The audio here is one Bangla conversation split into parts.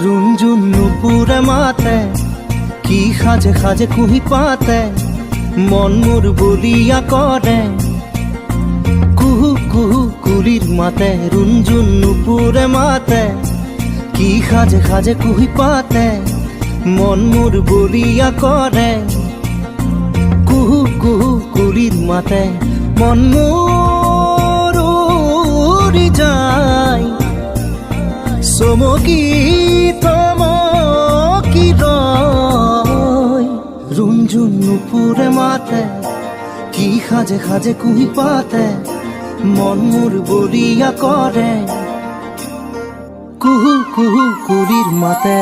রুঞ্জুন নুপুরে মাতে কি খাজে খাজে কুহি পাতে মন মোর বলিয়া করে কুহু কুহু কুলির মাতে রুঞ্জুন নুপুরে মাতে কি খাজে খাজে কুহি পাতে মন মোর বলিয়া করে কুহু কুহু কুলির মাতে মন মোর উড়ি যায় চমকি থমকি রয় রুঞ্জুন নুপুরে মাতে কি খাজে খাজে কুহি পাতে মন মোর বলিয়া করে কুহু কুহু কুলির মাতে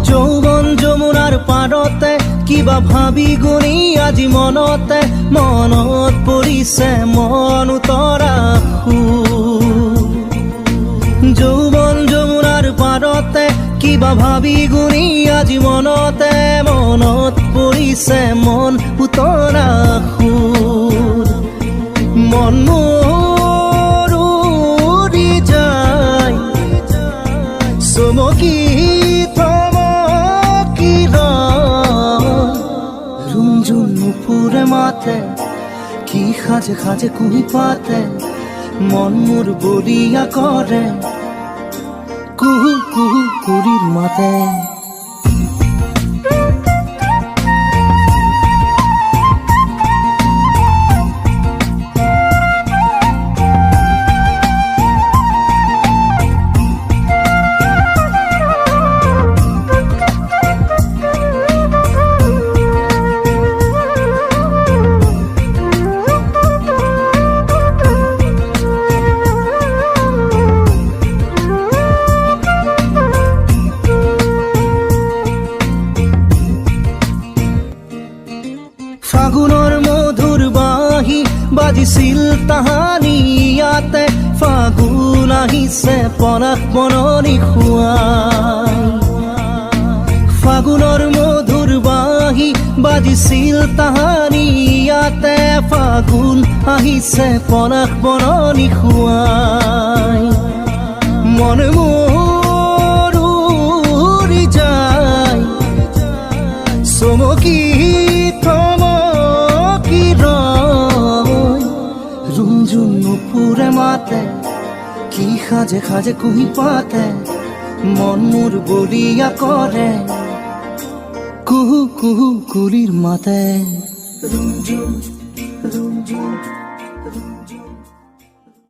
যৌবন যমুনার পাৰতে কিবা ভাবি গুণি আজি মনতে মনত পৰিছে মন উতৰা যৌবন যমুনাৰ পাৰতে কিবা ভাবি গুণি আজি মনতে মনত পৰিছে মন উতৰা মন মোৰ উৰি যায় চমকি রুঞ্জুন নুপুরে মাতে কি খাজে খাজে কুহি পাতে মন মোর বলিয়া করে কুহু কুহু কুলির মাতে ফাগুনৰ মধুৰ বাঁহী বাজিছিল তাহানি ইয়াতে ফাগুন আহিছে পনাস বননি খুৱাই ফাগুনৰ মধুৰ বাঁহী বাজিছিল তাহানি ইয়াতে ফাগুন আহিছে পনাস বননি খুৱাই মন মোৰ উৰি যায় চমকি রুঞ্জুন নুপুরে মাতে কি খাজে খাজে কুহি পাতে মন মোর বলিয়া করে কুহু কুহু কুলির মাতে রুঞ্জুন রুঞ্জুন